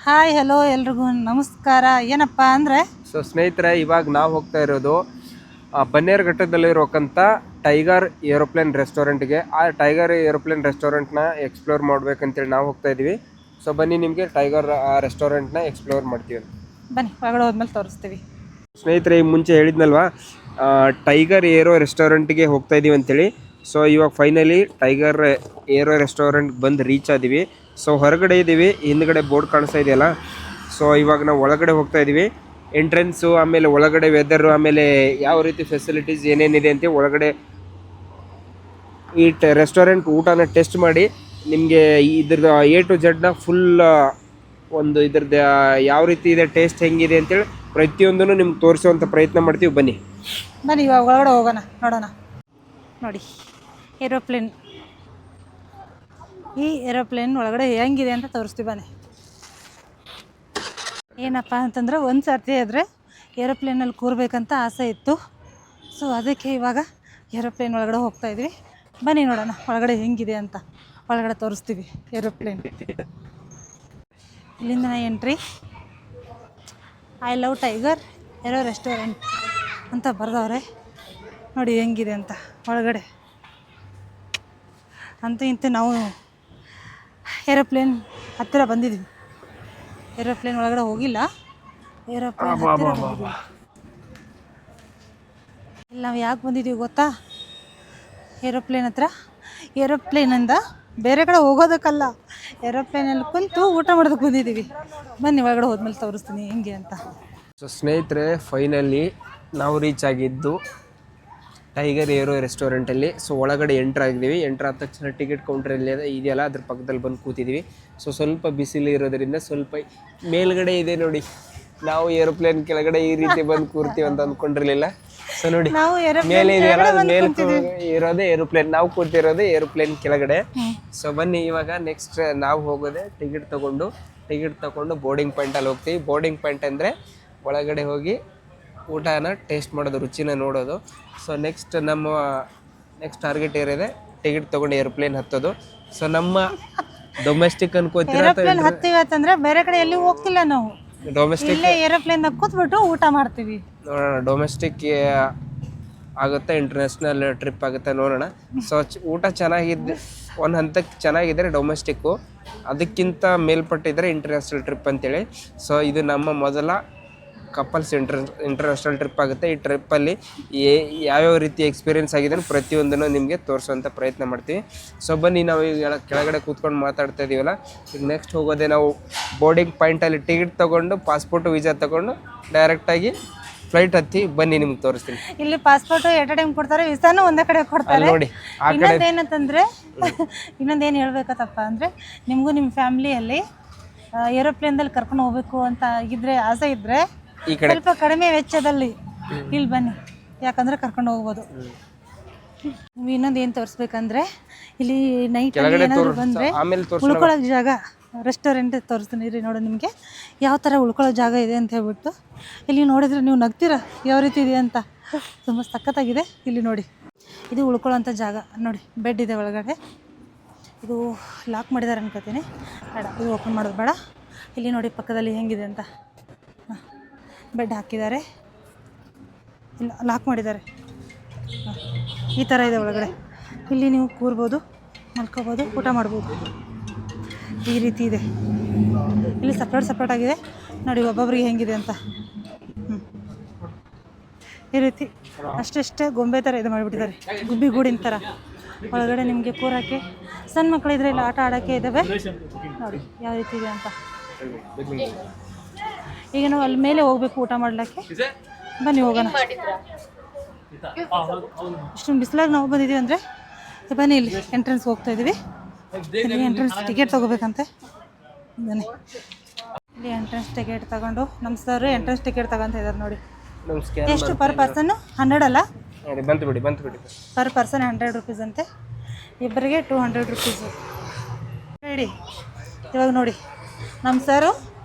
Hi hello ಎಲ್ರಿಗೂ ನಮಸ್ಕಾರ. ಏನಪ್ಪ ಅಂದರೆ ಸ್ನೇಹಿತರೆ, ಇವಾಗ ನಾವು ಹೋಗ್ತಾ ಇರೋದು ಬನ್ನೇರುಘಟ್ಟದಲ್ಲಿರೋಕ್ಕಂಥ ಟೈಗರ್ ಏರೋಪ್ಲೇನ್ ರೆಸ್ಟೋರೆಂಟ್ಗೆ. ಆ ಟೈಗರ್ ಏರೋಪ್ಲೇನ್ ರೆಸ್ಟೋರೆಂಟ್ನ ಎಕ್ಸ್ಪ್ಲೋರ್ ಮಾಡ್ಬೇಕಂತೇಳಿ ನಾವು ಹೋಗ್ತಾ ಇದ್ದೀವಿ. ಸೊ ಬನ್ನಿ, ನಿಮಗೆ ಟೈಗರ್ ರೆಸ್ಟೋರೆಂಟ್ನ ಎಕ್ಸ್ಪ್ಲೋರ್ ಮಾಡ್ತೀವಿ. ಬನ್ನಿ, ಒಳಗಡೆ ಹೋದ್ಮೇಲೆ ತೋರಿಸ್ತೀವಿ. ಸ್ನೇಹಿತರೆ, ಈ ಮುಂಚೆ ಹೇಳಿದ್ನಲ್ವಾ ಟೈಗರ್ ಏರೋ ರೆಸ್ಟೋರೆಂಟ್ಗೆ ಹೋಗ್ತಾ ಇದ್ದೀವಿ ಅಂತೇಳಿ. ಸೊ ಇವಾಗ ಫೈನಲಿ ಟೈಗರ್ ಏರೋ ರೆಸ್ಟೋರೆಂಟ್ ಬಂದು ರೀಚ್ ಆದ್ದೀವಿ. ಸೊ ಹೊರಗಡೆ ಇದ್ದೀವಿ, ಹಿಂದ್ಗಡೆ ಬೋರ್ಡ್ ಕಾಣಿಸ್ತಾ ಇದೆಯಲ್ಲ. ಸೊ ಇವಾಗ ನಾವು ಒಳಗಡೆ ಹೋಗ್ತಾ ಇದ್ದೀವಿ. ಎಂಟ್ರೆನ್ಸು, ಆಮೇಲೆ ಒಳಗಡೆ ವೆದರು, ಆಮೇಲೆ ಯಾವ ರೀತಿ ಫೆಸಿಲಿಟೀಸ್ ಏನೇನಿದೆ ಅಂತ ಒಳಗಡೆ ಈ ರೆಸ್ಟೋರೆಂಟ್ ಊಟನ ಟೆಸ್ಟ್ ಮಾಡಿ ನಿಮಗೆ ಇದ್ರದ್ದು A to Z ಫುಲ್ ಒಂದು ಇದ್ರದ್ದು ಯಾವ ರೀತಿ ಇದೆ, ಟೇಸ್ಟ್ ಹೆಂಗಿದೆ ಅಂತೇಳಿ ಪ್ರತಿಯೊಂದನ್ನು ನಿಮ್ಗೆ ತೋರಿಸುವಂಥ ಪ್ರಯತ್ನ ಮಾಡ್ತೀವಿ. ಬನ್ನಿ ಇವಾಗ ಒಳಗಡೆ ಹೋಗೋಣ, ನೋಡೋಣ. ನೋಡಿ ಏರೋಪ್ಲೇನ್, ಈ ಏರೋಪ್ಲೇನ್ ಒಳಗಡೆ ಹೆಂಗಿದೆ ಅಂತ ತೋರಿಸ್ತೀವಿ. ಬನ್ನಿ. ಏನಪ್ಪ ಅಂತಂದರೆ ಒಂದು ಸರ್ತಿ ಆದರೆ ಏರೋಪ್ಲೇನಲ್ಲಿ ಕೂರಬೇಕಂತ ಆಸೆ ಇತ್ತು. ಸೊ ಅದಕ್ಕೆ ಇವಾಗ ಏರೋಪ್ಲೇನ್ ಒಳಗಡೆ ಹೋಗ್ತಾಯಿದ್ವಿ. ಬನ್ನಿ ನೋಡೋಣ ಒಳಗಡೆ ಹೆಂಗಿದೆ ಅಂತ. ಒಳಗಡೆ ತೋರಿಸ್ತೀವಿ ಏರೋಪ್ಲೇನ್. ಇಲ್ಲಿಂದ entry. I love tiger aero restaurant ಅಂತ ಬರೆದವ್ರೆ. ನೋಡಿ ಹೆಂಗಿದೆ ಅಂತ ಒಳಗಡೆ. ಅಂತೂ ಇಂತೂ ನಾವು ಏರೋಪ್ಲೇನ್ ಹತ್ತಿರ ಬಂದಿದ್ವಿ. ಏರೋಪ್ಲೇನ್ ಒಳಗಡೆ ಹೋಗಿಲ್ಲ, ಏರೋಪ್ಲೇನ್ ಹತ್ತಿರ ಬಂದಿದ್ವಿ. ಇಲ್ಲಿ ನಾವು ಯಾಕೆ ಬಂದಿದ್ದೀವಿ ಗೊತ್ತಾ? ಏರೋಪ್ಲೇನ್ ಹತ್ರ. ಏರೋಪ್ಲೇನಿಂದ ಬೇರೆ ಕಡೆ ಹೋಗೋದಕ್ಕಲ್ಲ, ಏರೋಪ್ಲೇನಲ್ಲಿ ಕುಂತು ಊಟ ಮಾಡೋದಕ್ಕೆ ಬಂದಿದ್ದೀವಿ. ಬನ್ನಿ ಒಳಗಡೆ ಹೋದ್ಮೇಲೆ ತೋರಿಸ್ತೀನಿ ಹೆಂಗೆ ಅಂತ. ಸೊ ಸ್ನೇಹಿತರೆ, ಫೈನಲಿ ನಾವು ರೀಚ್ ಆಗಿದ್ದು ಟೈಗರ್ ಏರೋ ರೆಸ್ಟೋರೆಂಟಲ್ಲಿ. ಸೊ ಒಳಗಡೆ ಎಂಟ್ರ್ ಆಗಿದ್ದೀವಿ. ಎಂಟ್ರ್ ಆದ ತಕ್ಷಣ ಟಿಕೆಟ್ ಕೌಂಟ್ರಲ್ಲಿ ಇದೆಯಲ್ಲ, ಅದ್ರ ಪಕ್ಕದಲ್ಲಿ ಬಂದು ಕೂತಿದ್ದೀವಿ. ಸೊ ಸ್ವಲ್ಪ ಬಿಸಿಲು ಇರೋದ್ರಿಂದ ಸ್ವಲ್ಪ ಮೇಲ್ಗಡೆ ಇದೆ ನೋಡಿ. ನಾವು ಏರೋಪ್ಲೇನ್ ಕೆಳಗಡೆ ಈ ರೀತಿ ಬಂದು ಕೂರ್ತೀವಿ ಅಂತ ಅಂದ್ಕೊಂಡಿರಲಿಲ್ಲ. ಸೊ ನೋಡಿ, ಮೇಲೆ ಇದೆಯಲ್ಲ, ಮೇಲೆ ಇರೋದೇ ಏರೋಪ್ಲೇನ್, ನಾವು ಕೂತಿರೋದೇ ಏರೋಪ್ಲೇನ್ ಕೆಳಗಡೆ. ಸೊ ಬನ್ನಿ, ಇವಾಗ ನೆಕ್ಸ್ಟ್ ನಾವು ಹೋಗೋದೆ ಟಿಕೆಟ್ ತಗೊಂಡು ಬೋರ್ಡಿಂಗ್ ಪಾಯಿಂಟಲ್ಲಿ ಹೋಗ್ತೀವಿ. ಬೋರ್ಡಿಂಗ್ ಪಾಯಿಂಟ್ ಅಂದರೆ ಒಳಗಡೆ ಹೋಗಿ ಊಟನ ಟೇಸ್ಟ್ ಮಾಡೋದು, ರುಚಿನ ನೋಡೋದು. ಸೊ ನಮ್ಮ ನೆಕ್ಸ್ಟ್ ಟಾರ್ಗೆಟ್ ಏರಿದೆ ಟಿಕೆಟ್ ತೊಗೊಂಡು ಏರೋಪ್ಲೇನ್ ಹತ್ತೋದು. ಸೊ ನಮ್ಮ ಡೊಮೆಸ್ಟಿಕ್ ಅನ್ಕೋತೀರ, ಏರೋಪ್ಲೇನ್ ಹತ್ತೀವಿ ಅಂತಂದ್ರೆ ಬೇರೆ ಕಡೆ ಎಲ್ಲಿ ಹೋಗ್ತಿಲ್ಲ ನಾವು. ಡೊಮೆಸ್ಟಿಕ್ ಇಲ್ಲೇ ಏರೋಪ್ಲೇನ್ ಕೂತ್ಬಿಟ್ಟು ಊಟ ಮಾಡ್ತೀವಿ. ನೋಡೋಣ ಡೊಮೆಸ್ಟಿಕ್ ಆಗುತ್ತೆ, ಇಂಟರ್ನ್ಯಾಷನಲ್ ಟ್ರಿಪ್ ಆಗುತ್ತೆ, ನೋಡೋಣ. ಸೊ ಊಟ ಚೆನ್ನಾಗಿದ್ದು ಒಂದು ಹಂತಕ್ಕೆ ಚೆನ್ನಾಗಿದ್ದರೆ ಡೊಮೆಸ್ಟಿಕ್ಕು, ಅದಕ್ಕಿಂತ ಮೇಲ್ಪಟ್ಟಿದ್ರೆ ಇಂಟರ್ನ್ಯಾಷನಲ್ ಟ್ರಿಪ್ ಅಂತೇಳಿ. ಸೊ ಇದು ನಮ್ಮ ಮೊದಲ ಕಪಲ್ಸ್ ಇಂಟರ್ನ್ಯಾಷನಲ್ ಟ್ರಿಪ್ ಆಗುತ್ತೆ. ಈ ಟ್ರಿಪ್ಪಲ್ಲಿ ಯಾವ್ಯಾವ ರೀತಿ ಎಕ್ಸ್ಪೀರಿಯೆನ್ಸ್ ಆಗಿದೆ ಪ್ರತಿಯೊಂದನ್ನು ನಿಮಗೆ ತೋರಿಸೋವಂಥ ಪ್ರಯತ್ನ ಮಾಡ್ತೀವಿ. ಸೊ ಬನ್ನಿ, ನಾವು ಈಗ ಕೆಳಗಡೆ ಕೂತ್ಕೊಂಡು ಮಾತಾಡ್ತಾ ಇದ್ದೀವಲ್ಲ, ಈಗ ನೆಕ್ಸ್ಟ್ ಹೋಗೋದೆ ನಾವು ಬೋರ್ಡಿಂಗ್ ಪಾಯಿಂಟಲ್ಲಿ ಟಿಕೆಟ್ ತೊಗೊಂಡು ಪಾಸ್ಪೋರ್ಟು ವೀಸಾ ತೊಗೊಂಡು ಡೈರೆಕ್ಟಾಗಿ ಫ್ಲೈಟ್ ಹತ್ತಿ ಬನ್ನಿ ನಿಮ್ಗೆ ತೋರಿಸ್ತೀನಿ. ಇಲ್ಲಿ ಪಾಸ್ಪೋರ್ಟ್ ಎಟ್ ಟೈಮ್ ಕೊಡ್ತಾರೆ, ವೀಸಾನು ಒಂದೇ ಕಡೆ ಕೊಡ್ತಾರೆ. ನೋಡಿ ಇನ್ನೊಂದೇನಂತಂದ್ರೆ ಇನ್ನೊಂದೇನು ಹೇಳ್ಬೇಕತ್ತಪ್ಪ ಅಂದರೆ, ನಿಮಗೂ ನಿಮ್ಮ ಫ್ಯಾಮಿಲಿಯಲ್ಲಿ ಏರೋಪ್ಲೇನ್ದಲ್ಲಿ ಕರ್ಕೊಂಡು ಹೋಗ್ಬೇಕು ಅಂತ ಆಗಿದ್ರೆ, ಆಸೆ ಇದ್ದರೆ ಸ್ವಲ್ಪ ಕಡಿಮೆ ವೆಚ್ಚದಲ್ಲಿ ಇಲ್ಲಿ ಬನ್ನಿ, ಯಾಕಂದರೆ ಕರ್ಕೊಂಡು ಹೋಗ್ಬೋದು. ಇನ್ನೊಂದು ಏನು ತೋರಿಸ್ಬೇಕಂದ್ರೆ, ಇಲ್ಲಿ ನೈಟ್ ಏನಾದರೂ ಬಂದರೆ ಉಳ್ಕೊಳ್ಳೋ ಜಾಗ, ರೆಸ್ಟೋರೆಂಟ್ ತೋರಿಸ್ತೀನಿ ರೀ. ನೋಡಿ ನಿಮಗೆ ಯಾವ ಥರ ಉಳ್ಕೊಳ್ಳೋ ಜಾಗ ಇದೆ ಅಂತ ಹೇಳ್ಬಿಟ್ಟು. ಇಲ್ಲಿ ನೋಡಿದರೆ ನೀವು ನಗ್ತೀರ ಯಾವ ರೀತಿ ಇದೆ ಅಂತ. ತುಂಬ ಸಖತ್ತಾಗಿದೆ. ಇಲ್ಲಿ ನೋಡಿ, ಇದು ಉಳ್ಕೊಳ್ಳೋಂಥ ಜಾಗ. ನೋಡಿ ಬೆಡ್ ಇದೆ ಒಳಗಡೆ. ಇದು ಲಾಕ್ ಮಾಡಿದ್ದಾರೆ ಅನ್ಕೋತೀನಿ, ಬೇಡ ಇದು ಓಪನ್ ಮಾಡೋದು ಬೇಡ. ಇಲ್ಲಿ ನೋಡಿ ಪಕ್ಕದಲ್ಲಿ ಹೆಂಗಿದೆ ಅಂತ. ಬೆಡ್ ಹಾಕಿದ್ದಾರೆ, ಇಲ್ಲ ಲಾಕ್ ಮಾಡಿದ್ದಾರೆ. ಈ ಥರ ಇದೆ ಒಳಗಡೆ. ಇಲ್ಲಿ ನೀವು ಕೂರ್ಬೋದು, ಮಲ್ಕೋಬೋದು, ಊಟ ಮಾಡ್ಬೋದು. ಈ ರೀತಿ ಇದೆ. ಇಲ್ಲಿ ಸಪ್ರೇಟ್ ಆಗಿದೆ ನೋಡಿ, ಒಬ್ಬೊಬ್ರಿಗೆ ಹೆಂಗಿದೆ ಅಂತ. ಈ ರೀತಿ ಅಷ್ಟೇ ಗೊಂಬೆ ಥರ ಇದು ಮಾಡಿಬಿಟ್ಟಿದ್ದಾರೆ, ಗುಬ್ಬಿ ಗೂಡಿನ ಥರ. ಒಳಗಡೆ ನಿಮಗೆ ಕೂರಕ್ಕೆ ಸಣ್ಣ ಮಕ್ಕಳಿದ್ರೆ ಇಲ್ಲ ಆಟ ಆಡೋಕ್ಕೆ ಇದ್ದಾವೆ. ನೋಡಿ ಯಾವ ರೀತಿ ಇದೆ ಅಂತ. ಈಗ ನಾವು ಅಲ್ಲಿ ಮೇಲೆ ಹೋಗ್ಬೇಕು ಊಟ ಮಾಡ್ಲಿಕ್ಕೆ. ಬನ್ನಿ ಹೋಗೋಣ. ಇಷ್ಟೊಂದು ಬಿಸಿಲಾಗಿ ನಾವು ಬಂದಿದ್ದೀವಿ ಅಂದರೆ ಬನ್ನಿ, ಇಲ್ಲಿ ಎಂಟ್ರೆನ್ಸ್ ಹೋಗ್ತಾ ಇದ್ದೀವಿ. ಇಲ್ಲಿ ಎಂಟ್ರೆನ್ಸ್ ಟಿಕೆಟ್ ತೊಗೋಬೇಕಂತೆ. ಬನ್ನಿ, ಇಲ್ಲಿ ಎಂಟ್ರೆನ್ಸ್ ಟಿಕೆಟ್ ತಗೊಂಡು ನಮ್ಮ ಸರ್ ಎಂಟ್ರೆನ್ಸ್ ಟಿಕೆಟ್ ತಗೊಂತ ಇದ್ದಾರೆ ನೋಡಿ. ಎಷ್ಟು ಪರ್ ಪರ್ಸನ್? 100 ಅಲ್ಲ, ಬಂತು ಬಿಡಿ. ಪರ್ ಪರ್ಸನ್ 100 ರುಪೀಸ್ ಅಂತೆ, ಇಬ್ಬರಿಗೆ 200 ರುಪೀಸು. ರೆಡಿ. ಇವಾಗ ನೋಡಿ, ನಮ್ಮ ಸರು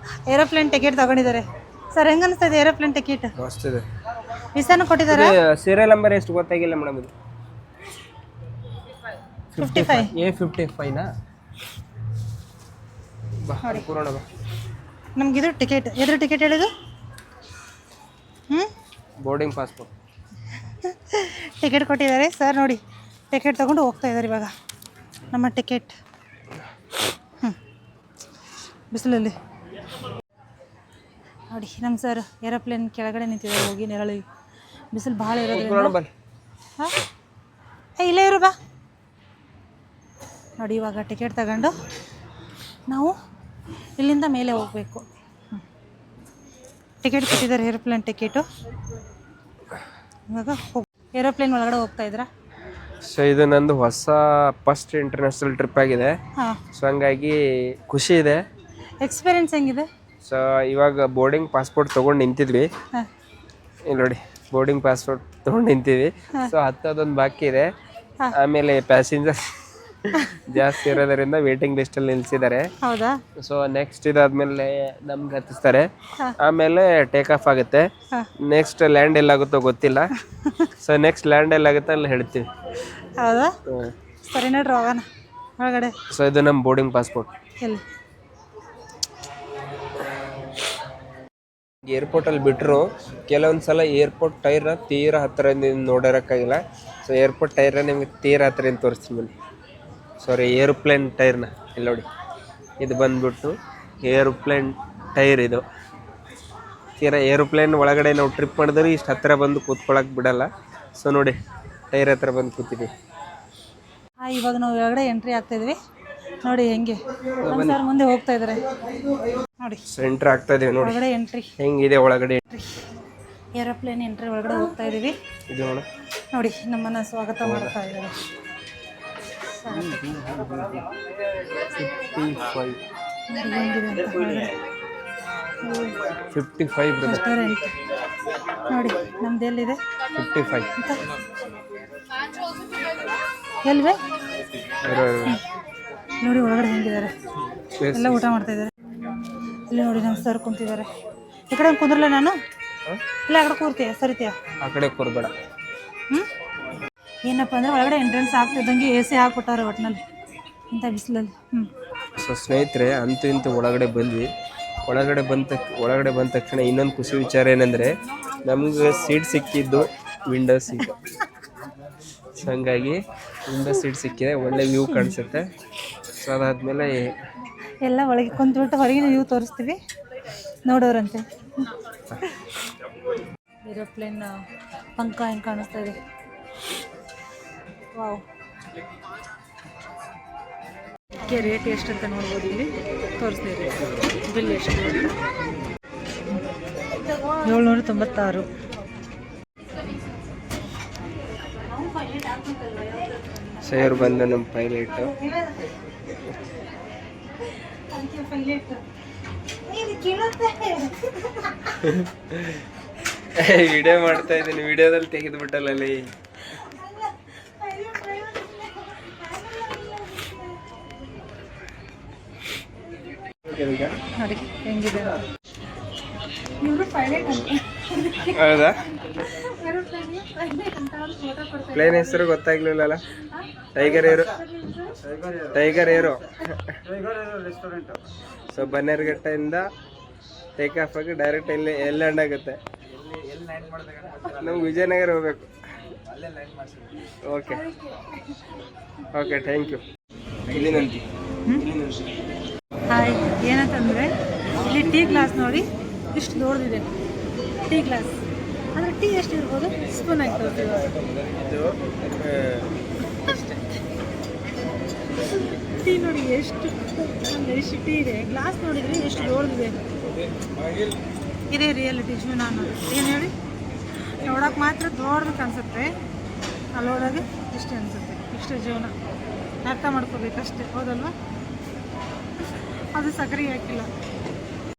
ಏರೋಪ್ಲೇನ್ ಟಿಕೆಟ್ ತಗೊಂಡಿದ್ದಾರೆ. ಸರ್ ಹೆಂಗೆ ಅನಿಸ್ತಾ ಇದೆ ಏರೋಪ್ಲೇನ್ ಟಿಕೆಟ್? ಮಸ್ತಿದೆ. ವೀಸಾನು ಕೊಟ್ಟಿದ್ದಾರೆ. ಸೀರಿಯಲ್ ನಂಬರ್ ಎಷ್ಟು ಗೊತ್ತಾಗಿಲ್ಲ ಮೇಡಮ್. ಇದು 55 A55 ನಾ? ಬಾ ಕೂರೋಣ ಬಾ. ನಮಗಿದು ಟಿಕೆಟ್, ಎದ್ರ ಟಿಕೆಟ್ ಹೇಳಿದು? ಬೋರ್ಡಿಂಗ್ ಪಾಸ್ಪೋರ್ಟ್ ಟಿಕೆಟ್ ಕೊಟ್ಟಿದ್ದಾರೆ ಸರ್. ನೋಡಿ ಟಿಕೆಟ್ ತೊಗೊಂಡು ಹೋಗ್ತಾ ಇದ್ದಾರೆ ಇವಾಗ. ನಮ್ಮ ಟಿಕೆಟ್ ಬಿಸಿಲಲ್ಲಿ ನೋಡಿ. ನಮ್ಮ ಸರ್ ಏರೋಪ್ಲೇನ್ ಕೆಳಗಡೆ ನಿಂತಿದ್ದಾರೆ, ಹೋಗಿ ನೆರಳಿ. ಬಿಸಿಲು ಭಾಳ ಇರೋದ್ರಿಂದ ಹಾಂ ಇಲ್ಲೇ ಇರು ಬಾ. ನೋಡಿ ಇವಾಗ ಟಿಕೆಟ್ ತಗೊಂಡು ನಾವು ಇಲ್ಲಿಂದ ಮೇಲೆ ಹೋಗಬೇಕು. ಟಿಕೆಟ್ ಕೊಟ್ಟಿದ್ದಾರೆ, ಏರೋಪ್ಲೇನ್ ಟಿಕೆಟು. ಇವಾಗ ಏರೋಪ್ಲೇನ್ ಒಳಗಡೆ ಹೋಗ್ತಾ ಇದ್ದೀರಾ? ಸೊ ಇದು ನಂದು ಹೊಸ ಫಸ್ಟ್ ಇಂಟರ್ನ್ಯಾಷನಲ್ ಟ್ರಿಪ್ ಆಗಿದೆ. ಹಾಂ, ಸೊ ಹಂಗಾಗಿ ಖುಷಿ ಇದೆ. ಎಕ್ಸ್ಪೀರಿಯನ್ಸ್ ಹೆಂಗಿದೆ? ಸೊ ಇವಾಗ ಬೋರ್ಡಿಂಗ್ ಪಾಸ್ಪೋರ್ಟ್ ತೊಗೊಂಡು ನಿಂತಿದ್ವಿ. ಹಾಂ, ಇಲ್ಲಿ ನೋಡಿ ಬೋರ್ಡಿಂಗ್ ಪಾಸ್ಪೋರ್ಟ್ ತೊಗೊಂಡು ನಿಂತಿದ್ವಿ. ಸೊ ಹತ್ತದೊಂದು ಬಾಕಿ ಇದೆ. ಆಮೇಲೆ ಪ್ಯಾಸೆಂಜರ್ ಜಾಸ್ತಿ ಇರೋದರಿಂದ ವೇಟಿಂಗ್ ಲಿಸ್ಟಲ್ಲಿ ನಿಲ್ಲಿಸಿದ್ದಾರೆ. ಹೌದಾ? ಸೊ ನೆಕ್ಸ್ಟ್ ಇದಾದ್ಮೇಲೆ ನಮ್ಗೆ ಹತ್ತಿಸ್ತಾರೆ. ಆಮೇಲೆ ಟೇಕ್ ಆಫ್ ಆಗುತ್ತೆ. ನೆಕ್ಸ್ಟ್ ಲ್ಯಾಂಡ್ ಎಲ್ಲಾಗುತ್ತೋ ಗೊತ್ತಿಲ್ಲ. ಸೊ ನೆಕ್ಸ್ಟ್ ಲ್ಯಾಂಡ್ ಎಲ್ಲಾಗುತ್ತೆ ಅಲ್ಲಿ ಹೇಳ್ತೀವಿ. ಹೌದಾ? ಸರಿ ನೋಡ್ರಿ ಹೋಗೋಣ ಒಳಗಡೆ. ಸೊ ಇದು ನಮ್ಮ ಬೋರ್ಡಿಂಗ್ ಪಾಸ್ಪೋರ್ಟ್. ಎಲ್ಲಿ ಏರ್ಪೋರ್ಟಲ್ಲಿ ಬಿಟ್ಟರು ಕೆಲವೊಂದು ಸಲ ಏರ್ಪೋರ್ಟ್ ಟೈರ್ನ ತೀರಾ ಹತ್ತಿರದಿಂದ ನೋಡಿರೋಕ್ಕಾಗಿಲ್ಲ. ಸೊ ಏರ್ಪೋರ್ಟ್ ಟೈರ್ನ ನಿಮಗೆ ತೀರಾ ಹತ್ತಿರದಿಂದ ತೋರಿಸ್ತೀನಿ ಬನ್ನಿ. ಸಾರಿ, ಏರೋಪ್ಲೇನ್ ಟೈರ್ನ ಇಲ್ಲಿ ನೋಡಿ. ಇದು ಬಂದ್ಬಿಟ್ಟು ಏರೋಪ್ಲೇನ್ ಟೈರ್. ಇದು ತೀರಾ ಏರೋಪ್ಲೇನ್ ಒಳಗಡೆ ನಾವು ಟ್ರಿಪ್ ಮಾಡಿದ್ರೆ ಇಷ್ಟು ಹತ್ತಿರ ಬಂದು ಕೂತ್ಕೊಳ್ಳೋಕೆ ಬಿಡಲ್ಲ. ಸೊ ನೋಡಿ ಟೈರ್ ಹತ್ರ ಬಂದು ಕೂತಿದ್ವಿ. ಇವಾಗ ನಾವು ಒಳಗಡೆ ಎಂಟ್ರಿ ಆಗ್ತಾ ಇದ್ವಿ. ನೋಡಿ ಹೆಂಗೆ ನಮ್ಮ ಸರ್ ಮುಂದೆ ಹೋಗ್ತಾ ಇದ್ದಾರೆ ನೋಡಿ. ಸೊ ಎಂಟ್ರಿ ಆಗ್ತಾ ಇದೀವಿ ನೋಡಿ. ಒಳಗಡೆ ಎಂಟ್ರಿ ಹೆಂಗಿದೆ ಒಳಗಡೆ. ಏರೋಪ್ಲೇನ್ ಎಂಟ್ರಿ ಒಳಗಡೆ ಹೋಗ್ತಾ ಇದೀವಿ. ಇದು ನೋಡಿ ನಮ್ಮನ್ನ ಸ್ವಾಗತ ಮಾಡ್ತಾ ಇದ್ದಾರೆ. 55 ರೆಸ್ಟೋರೆಂಟ್ ನೋಡಿ ನಮ್ದು ಎಲ್ಲಿದೆ? 55 ಎಲ್ವೇ ನೋಡಿ ಒಳಗಡೆ ಹೆಂಗಿದ್ದಾರೆ, ಎಲ್ಲ ಊಟ ಮಾಡ್ತಾ ಇದ್ದಾರೆ. ಇಲ್ಲಿ ನೋಡಿ ನಮ್ಮ ಸರ್ ಕುಂತಿದ್ದಾರೆ. ಈ ಕಡೆ ಕುಂದ್ರಲ್ಲ ನಾನು? ಇಲ್ಲ ಆ ಕಡೆ ಕೂರ್ತೀಯ? ಸರಿತೀಯ? ಆ ಕಡೆ ಕೂರ್ಬೇಡ. ಏನಪ್ಪ ಅಂದರೆ ಒಳಗಡೆ ಎಂಟ್ರೆನ್ಸ್ ಆಗ್ತಿದ್ದಂಗೆ AC ಹಾಕ್ಬಿಟ್ಟಾರೆ ಒಟ್ಟಿನಲ್ಲಿ ಇಂಥ ಬಿಸಿಲಲ್ಲಿ. ಸೊ ಸ್ನೇಹಿತರೆ, ಅಂತೂ ಇಂತೂ ಒಳಗಡೆ ಬಂದ್ವಿ. ಒಳಗಡೆ ಬಂದ ತಕ್ಷಣ ಇನ್ನೊಂದು ಖುಷಿ ವಿಚಾರ ಏನಂದರೆ ನಮ್ಗೆ ಸೀಟ್ ಸಿಕ್ಕಿದ್ದು ವಿಂಡೋ ಸೀಟ್. ಸೊ ಹಂಗಾಗಿ ವಿಂಡೋ ಸೀಟ್ ಸಿಕ್ಕಿದೆ, ಒಳ್ಳೆ ವ್ಯೂ ಕಾಣಿಸುತ್ತೆ. ಸೊ ಅದಾದಮೇಲೆ ಎಲ್ಲ ಒಳಗೆ ಕುಂತ್ಬಿಟ್ಟು ಹೊರಗಿನ ವ್ಯೂ ತೋರಿಸ್ತೀವಿ ನೋಡೋರಂತೆ. ಏರೋಪ್ಲೇನ್ ಪಂಕ ಹೆಂಗೆ ಕಾಣಿಸ್ತಾ ಇದೆ. ವಾವ್, ಇದಕ್ಕೆ ರೇಟ್ ಎಷ್ಟು ಅಂತ ನೋಡ್ಬೋದು. ಇಲ್ಲಿ ತೋರಿಸ್ತೀವಿ ಬಿಲ್ ಎಷ್ಟು. 796. ಸರ್ ಬಂದು ನಮ್ಮ ಪೈಲಟು ವಿಡಿಯೋ ಮಾಡ್ತಾ ಇದ್ದೀನಿ. ವಿಡಿಯೋದಲ್ಲಿ ತೆಗೆದುಬಿಟ್ಟಲ್ಲ ಅಲ್ಲಿ. ನೋಡಿ ಹೆಂಗಿದೆ. ಹೌದಾ? ಪ್ಲೇನ್ ಹೆಸರು ಗೊತ್ತಾಗ್ಲಿಲ್ಲಲ್ಲ. Tiger aero restaurant. ಸೊ ಬನ್ನೇರುಘಟ್ಟದಿಂದ ಟೇಕ್ ಆಫ್ ಆಗಿ ಡೈರೆಕ್ಟ್ ಎಲ್ಲಿ ಲ್ಯಾಂಡ್ ಆಗುತ್ತೆ? ನಮ್ಗೆ ವಿಜಯನಗರ ಹೋಗ್ಬೇಕು. Okay okay, thank you. ಇಲ್ಲಿನಂತಿ ಹಾಯ್. ಏನಂತಂದರೆ ಇಲ್ಲಿ ಟೀ ಗ್ಲಾಸ್ ನೋಡಿ ಇಷ್ಟು ದೊಡ್ಡದಿದೆ. ಟೀ ಗ್ಲಾಸ್ ಅಂದರೆ ಟೀ ಎಷ್ಟು ಇರ್ಬೋದು? ಸ್ಪೂನ್ ಆಗಿ ತೋರಿಸ್ತೀವಿ. ಟೀ ನೋಡಿ ಎಷ್ಟು ಟೀ ಇದೆ. ಗ್ಲಾಸ್ ನೋಡಿದರೆ ಎಷ್ಟು ದೊಡ್ಡದಿದೆ. ಇದೇ ರಿಯಾಲಿಟಿ ಜೀವನ ಅನ್ನೋದು. ಏನು ಹೇಳಿ, ನೋಡೋಕೆ ಮಾತ್ರ ದೊಡ್ಡದು ಕಾಣಿಸುತ್ತೆ, ಅಲ್ಲೋದಾಗ ಇಷ್ಟೇ ಅನಿಸುತ್ತೆ. ಇಷ್ಟೇ ಜೀವನ, ಅರ್ಥ ಮಾಡ್ಕೋಬೇಕಷ್ಟೇ. ಹೌದಲ್ವಾ? ಅದು ಸಕ್ಕರೆ ಹಾಕಿಲ್ಲ.